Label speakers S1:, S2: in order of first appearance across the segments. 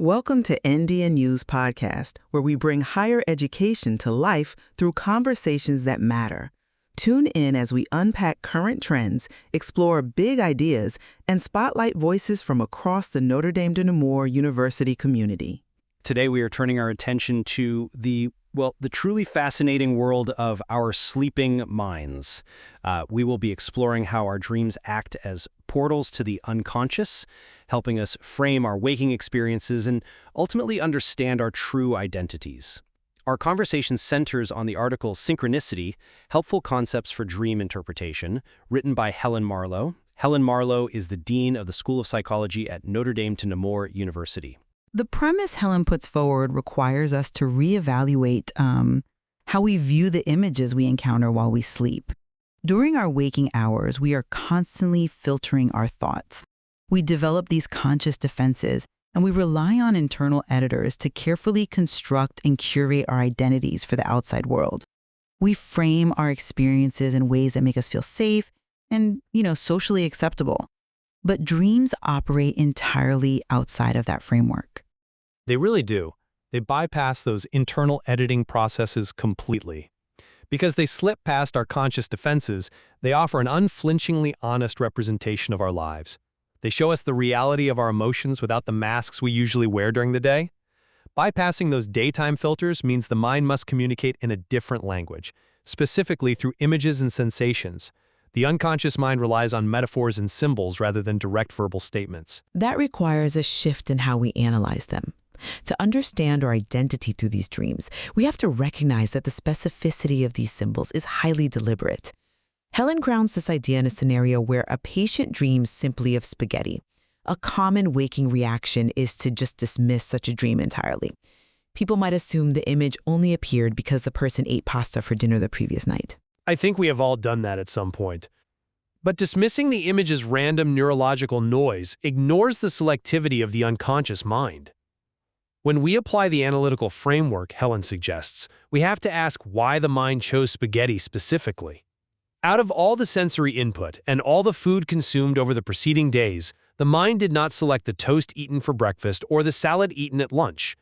S1: Welcome to NDNU's podcast, where we bring higher education to life through conversations that matter. Tune in as we unpack current trends, explore big ideas, and spotlight voices from across the Notre Dame de Nemours University community.
S2: Today we are turning our attention to the truly fascinating world of our sleeping minds. We will be exploring how our dreams act as portals to the unconscious, helping us frame our waking experiences and ultimately understand our true identities. Our conversation centers on the article Synchronicity, Helpful Concepts for Dream Interpretation, written by Helen Marlo. Helen Marlo is the Dean of the School of Psychology at Notre Dame de Nemours University.
S1: The premise Helen puts forward requires us to reevaluate how we view the images we encounter while we sleep. During our waking hours, we are constantly filtering our thoughts. We develop these conscious defenses, and we rely on internal editors to carefully construct and curate our identities for the outside world. We frame our experiences in ways that make us feel safe and, socially acceptable. But dreams operate entirely outside of that framework.
S3: They really do. They bypass those internal editing processes completely. Because they slip past our conscious defenses, they offer an unflinchingly honest representation of our lives. They show us the reality of our emotions without the masks we usually wear during the day. Bypassing those daytime filters means the mind must communicate in a different language, specifically through images and sensations. The unconscious mind relies on metaphors and symbols rather than direct verbal statements.
S1: That requires a shift in how we analyze them. To understand our identity through these dreams, we have to recognize that the specificity of these symbols is highly deliberate. Helen grounds this idea in a scenario where a patient dreams simply of spaghetti. A common waking reaction is to just dismiss such a dream entirely. People might assume the image only appeared because the person ate pasta for dinner the previous night.
S3: I think we have all done that at some point. But dismissing the image as random neurological noise ignores the selectivity of the unconscious mind. When we apply the analytical framework Helen suggests, we have to ask why the mind chose spaghetti specifically. Out of all the sensory input and all the food consumed over the preceding days, the mind did not select the toast eaten for breakfast or the salad eaten at lunch.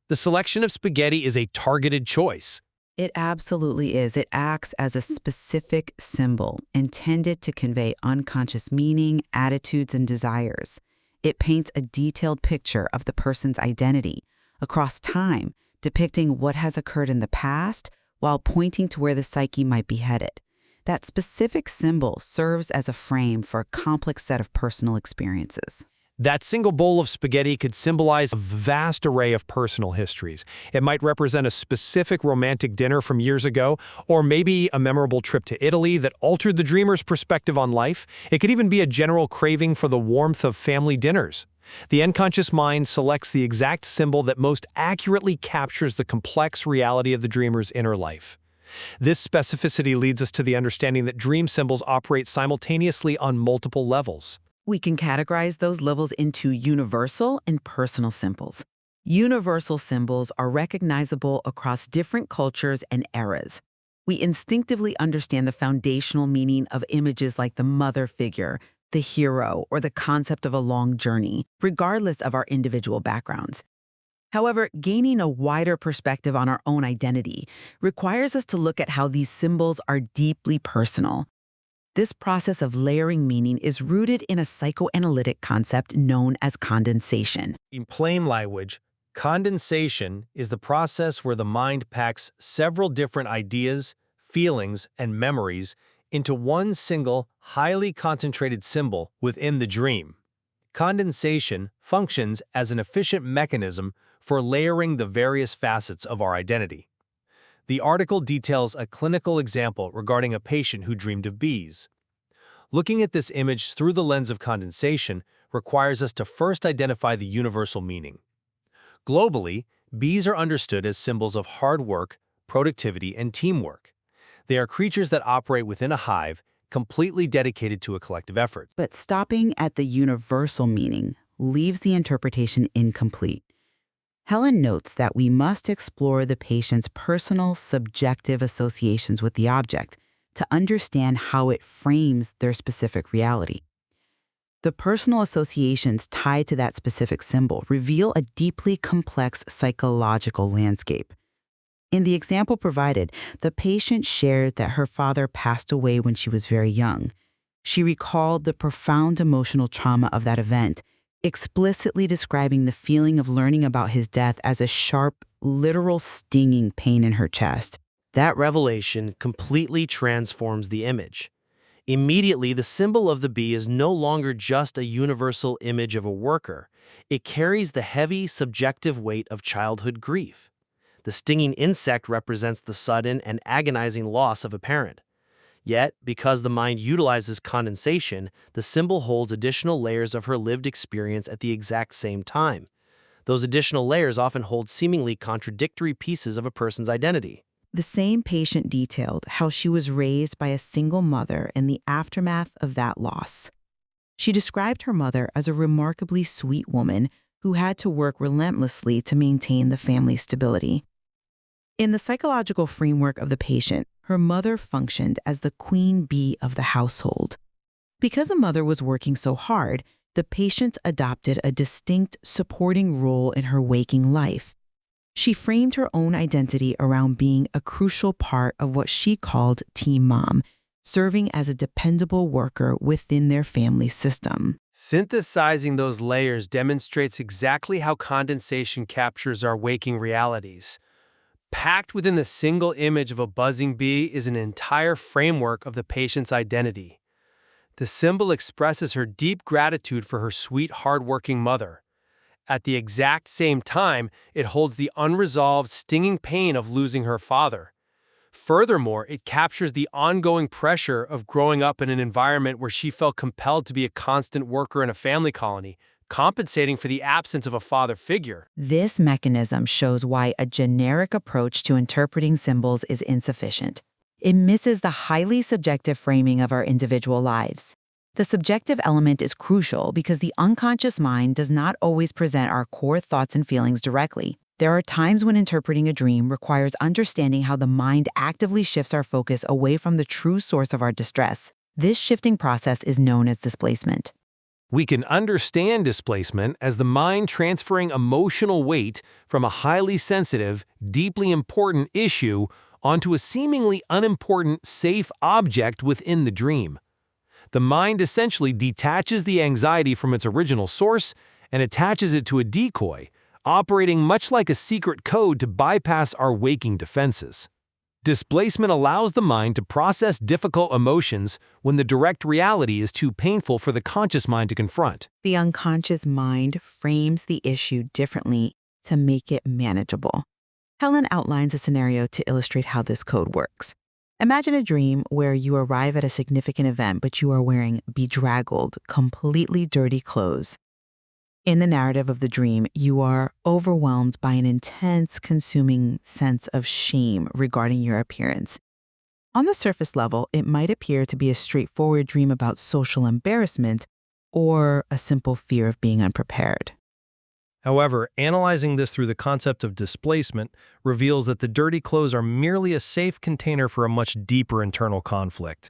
S3: The selection of spaghetti is a targeted choice.
S1: It absolutely is. It acts as a specific symbol intended to convey unconscious meaning, attitudes, and desires. It paints a detailed picture of the person's identity across time, depicting what has occurred in the past while pointing to where the psyche might be headed. That specific symbol serves as a frame for a complex set of personal experiences.
S3: That single bowl of spaghetti could symbolize a vast array of personal histories. It might represent a specific romantic dinner from years ago, or maybe a memorable trip to Italy that altered the dreamer's perspective on life. It could even be a general craving for the warmth of family dinners. The unconscious mind selects the exact symbol that most accurately captures the complex reality of the dreamer's inner life. This specificity leads us to the understanding that dream symbols operate simultaneously on multiple levels.
S1: We can categorize those levels into universal and personal symbols. Universal symbols are recognizable across different cultures and eras. We instinctively understand the foundational meaning of images like the mother figure, the hero, or the concept of a long journey, regardless of our individual backgrounds. However, gaining a wider perspective on our own identity requires us to look at how these symbols are deeply personal. This process of layering meaning is rooted in a psychoanalytic concept known as condensation.
S3: In plain language, condensation is the process where the mind packs several different ideas, feelings, and memories into one single, highly concentrated symbol within the dream. Condensation functions as an efficient mechanism for layering the various facets of our identity. The article details a clinical example regarding a patient who dreamed of bees. Looking at this image through the lens of condensation requires us to first identify the universal meaning. Globally, bees are understood as symbols of hard work, productivity, and teamwork. They are creatures that operate within a hive, completely dedicated to a collective effort.
S1: But stopping at the universal meaning leaves the interpretation incomplete. Helen notes that we must explore the patient's personal, subjective associations with the object to understand how it frames their specific reality. The personal associations tied to that specific symbol reveal a deeply complex psychological landscape. In the example provided, the patient shared that her father passed away when she was very young. She recalled the profound emotional trauma of that event, explicitly describing the feeling of learning about his death as a sharp, literal stinging pain in her chest.
S4: That revelation completely transforms the image. Immediately, the symbol of the bee is no longer just a universal image of a worker. It carries the heavy, subjective weight of childhood grief. The stinging insect represents the sudden and agonizing loss of a parent. Yet, because the mind utilizes condensation, the symbol holds additional layers of her lived experience at the exact same time. Those additional layers often hold seemingly contradictory pieces of a person's identity.
S1: The same patient detailed how she was raised by a single mother in the aftermath of that loss. She described her mother as a remarkably sweet woman who had to work relentlessly to maintain the family's stability. In the psychological framework of the patient, her mother functioned as the queen bee of the household. Because a mother was working so hard, the patient adopted a distinct supporting role in her waking life. She framed her own identity around being a crucial part of what she called Team Mom, serving as a dependable worker within their family system.
S3: Synthesizing those layers demonstrates exactly how condensation captures our waking realities. Packed within the single image of a buzzing bee is an entire framework of the patient's identity. The symbol expresses her deep gratitude for her sweet, hardworking mother. At the exact same time, it holds the unresolved, stinging pain of losing her father. Furthermore, it captures the ongoing pressure of growing up in an environment where she felt compelled to be a constant worker in a family colony, compensating for the absence of a father figure.
S1: This mechanism shows why a generic approach to interpreting symbols is insufficient. It misses the highly subjective framing of our individual lives. The subjective element is crucial because the unconscious mind does not always present our core thoughts and feelings directly. There are times when interpreting a dream requires understanding how the mind actively shifts our focus away from the true source of our distress. This shifting process is known as displacement.
S3: We can understand displacement as the mind transferring emotional weight from a highly sensitive, deeply important issue onto a seemingly unimportant, safe object within the dream. The mind essentially detaches the anxiety from its original source and attaches it to a decoy, operating much like a secret code to bypass our waking defenses. Displacement allows the mind to process difficult emotions when the direct reality is too painful for the conscious mind to confront.
S1: The unconscious mind frames the issue differently to make it manageable. Helen outlines a scenario to illustrate how this code works. Imagine a dream where you arrive at a significant event, but you are wearing bedraggled, completely dirty clothes. In the narrative of the dream, you are overwhelmed by an intense, consuming sense of shame regarding your appearance. On the surface level, it might appear to be a straightforward dream about social embarrassment or a simple fear of being unprepared.
S3: However, analyzing this through the concept of displacement reveals that the dirty clothes are merely a safe container for a much deeper internal conflict.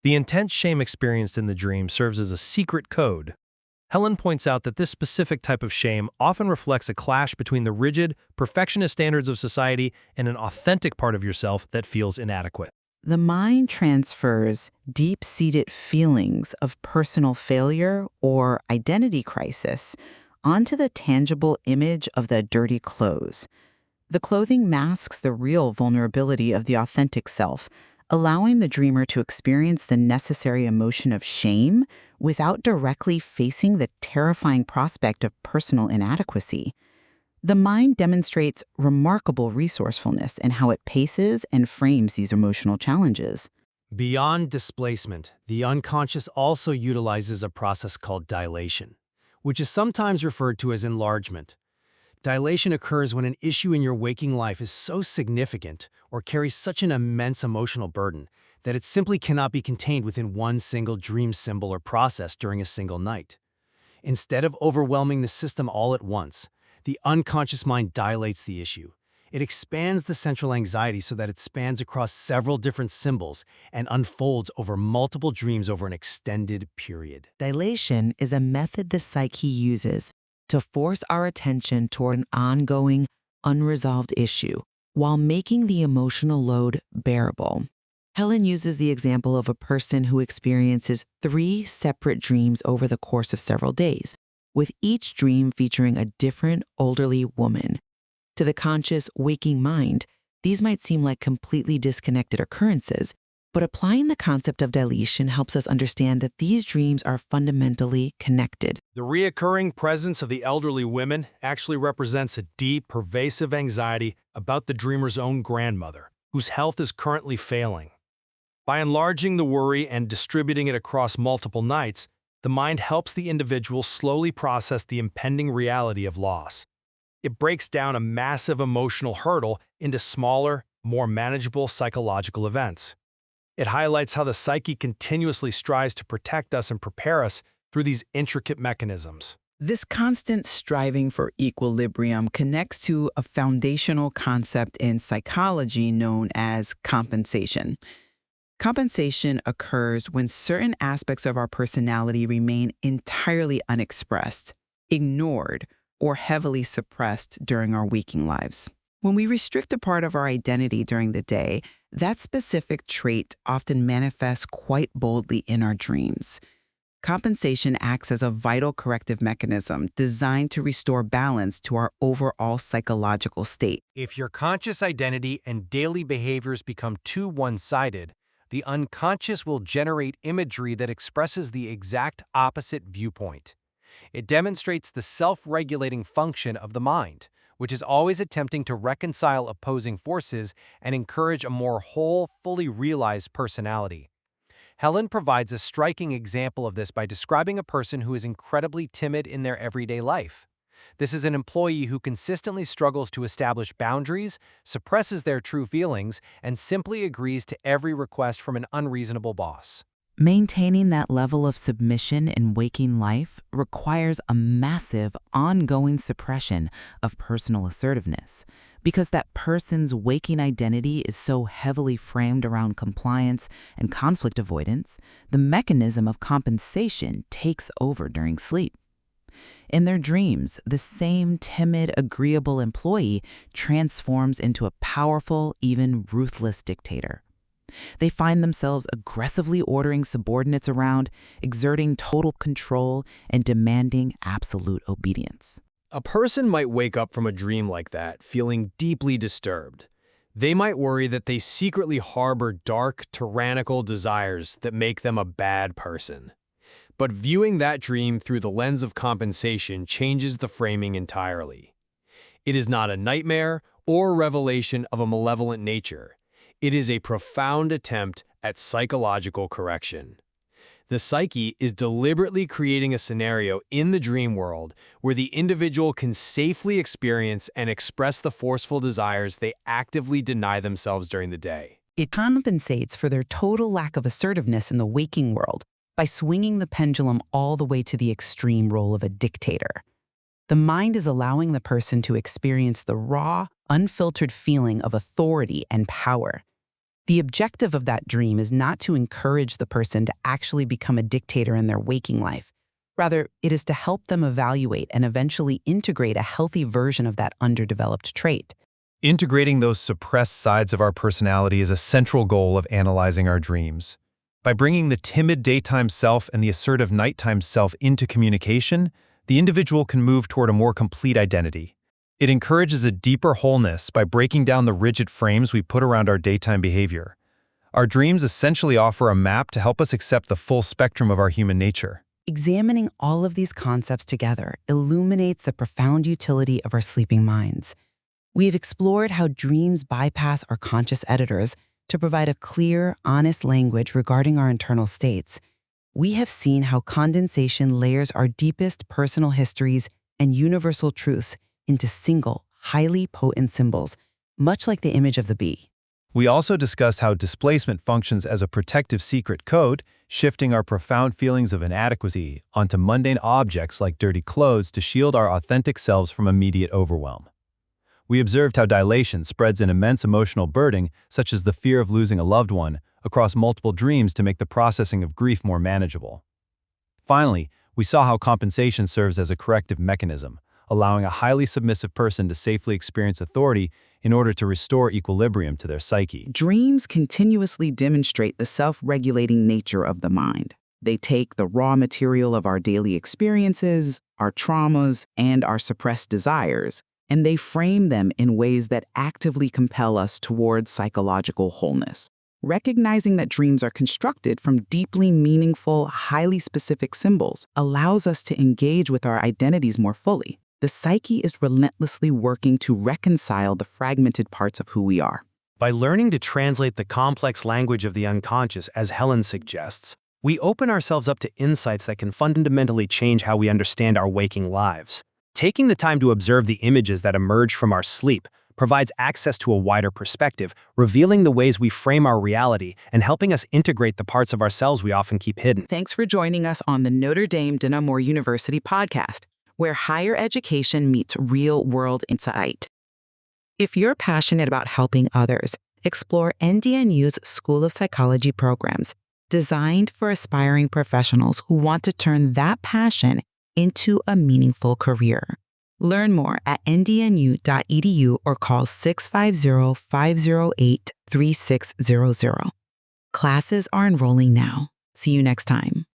S3: The intense shame experienced in the dream serves as a secret code. Helen points out that this specific type of shame often reflects a clash between the rigid, perfectionist standards of society and an authentic part of yourself that feels inadequate.
S1: The mind transfers deep-seated feelings of personal failure or identity crisis onto the tangible image of the dirty clothes. The clothing masks the real vulnerability of the authentic self, allowing the dreamer to experience the necessary emotion of shame without directly facing the terrifying prospect of personal inadequacy. The mind demonstrates remarkable resourcefulness in how it paces and frames these emotional challenges.
S5: Beyond displacement, the unconscious also utilizes a process called dilation, which is sometimes referred to as enlargement. Dilation occurs when an issue in your waking life is so significant or carries such an immense emotional burden that it simply cannot be contained within one single dream symbol or process during a single night. Instead of overwhelming the system all at once, the unconscious mind dilates the issue. It expands the central anxiety so that it spans across several different symbols and unfolds over multiple dreams over an extended period.
S1: Dilation is a method the psyche uses to force our attention toward an ongoing, unresolved issue while making the emotional load bearable. Helen uses the example of a person who experiences 3 separate dreams over the course of several days, with each dream featuring a different elderly woman. To the conscious, waking mind, these might seem like completely disconnected occurrences, but applying the concept of dilation helps us understand that these dreams are fundamentally connected.
S3: The reoccurring presence of the elderly women actually represents a deep, pervasive anxiety about the dreamer's own grandmother, whose health is currently failing. By enlarging the worry and distributing it across multiple nights, the mind helps the individual slowly process the impending reality of loss. It breaks down a massive emotional hurdle into smaller, more manageable psychological events. It highlights how the psyche continuously strives to protect us and prepare us through these intricate mechanisms.
S1: This constant striving for equilibrium connects to a foundational concept in psychology known as compensation. Compensation occurs when certain aspects of our personality remain entirely unexpressed, ignored, or heavily suppressed during our waking lives. When we restrict a part of our identity during the day, that specific trait often manifests quite boldly in our dreams. Compensation acts as a vital corrective mechanism designed to restore balance to our overall psychological state.
S3: If your conscious identity and daily behaviors become too one-sided, the unconscious will generate imagery that expresses the exact opposite viewpoint. It demonstrates the self-regulating function of the mind, which is always attempting to reconcile opposing forces and encourage a more whole, fully realized personality. Helen provides a striking example of this by describing a person who is incredibly timid in their everyday life. This is an employee who consistently struggles to establish boundaries, suppresses their true feelings, and simply agrees to every request from an unreasonable boss.
S1: Maintaining that level of submission in waking life requires a massive, ongoing suppression of personal assertiveness, because that person's waking identity is so heavily framed around compliance and conflict avoidance, the mechanism of compensation takes over during sleep. In their dreams, the same timid, agreeable employee transforms into a powerful, even ruthless dictator. They find themselves aggressively ordering subordinates around, exerting total control, and demanding absolute obedience.
S3: A person might wake up from a dream like that feeling deeply disturbed. They might worry that they secretly harbor dark, tyrannical desires that make them a bad person. But viewing that dream through the lens of compensation changes the framing entirely. It is not a nightmare or revelation of a malevolent nature. It is a profound attempt at psychological correction. The psyche is deliberately creating a scenario in the dream world where the individual can safely experience and express the forceful desires they actively deny themselves during the day.
S1: It compensates for their total lack of assertiveness in the waking world by swinging the pendulum all the way to the extreme role of a dictator. The mind is allowing the person to experience the raw, unfiltered feeling of authority and power. The objective of that dream is not to encourage the person to actually become a dictator in their waking life. Rather, it is to help them evaluate and eventually integrate a healthy version of that underdeveloped trait.
S6: Integrating those suppressed sides of our personality is a central goal of analyzing our dreams. By bringing the timid daytime self and the assertive nighttime self into communication, the individual can move toward a more complete identity. It encourages a deeper wholeness by breaking down the rigid frames we put around our daytime behavior. Our dreams essentially offer a map to help us accept the full spectrum of our human nature.
S1: Examining all of these concepts together illuminates the profound utility of our sleeping minds. We have explored how dreams bypass our conscious editors to provide a clear, honest language regarding our internal states. We have seen how condensation layers our deepest personal histories and universal truths into single, highly potent symbols, much like the image of the bee.
S6: We also discuss how displacement functions as a protective secret code, shifting our profound feelings of inadequacy onto mundane objects like dirty clothes to shield our authentic selves from immediate overwhelm. We observed how dilation spreads an immense emotional burden, such as the fear of losing a loved one, across multiple dreams to make the processing of grief more manageable. Finally, we saw how compensation serves as a corrective mechanism, allowing a highly submissive person to safely experience authority in order to restore equilibrium to their psyche.
S1: Dreams continuously demonstrate the self-regulating nature of the mind. They take the raw material of our daily experiences, our traumas, and our suppressed desires, and they frame them in ways that actively compel us towards psychological wholeness. Recognizing that dreams are constructed from deeply meaningful, highly specific symbols allows us to engage with our identities more fully. The psyche is relentlessly working to reconcile the fragmented parts of who we are.
S4: By learning to translate the complex language of the unconscious, as Helen suggests, we open ourselves up to insights that can fundamentally change how we understand our waking lives. Taking the time to observe the images that emerge from our sleep provides access to a wider perspective, revealing the ways we frame our reality and helping us integrate the parts of ourselves we often keep hidden.
S1: Thanks for joining us on the Notre Dame de Namur University podcast, where higher education meets real-world insight. If you're passionate about helping others, explore NDNU's School of Psychology programs, designed for aspiring professionals who want to turn that passion into a meaningful career. Learn more at ndnu.edu or call 650-508-3600. Classes are enrolling now. See you next time.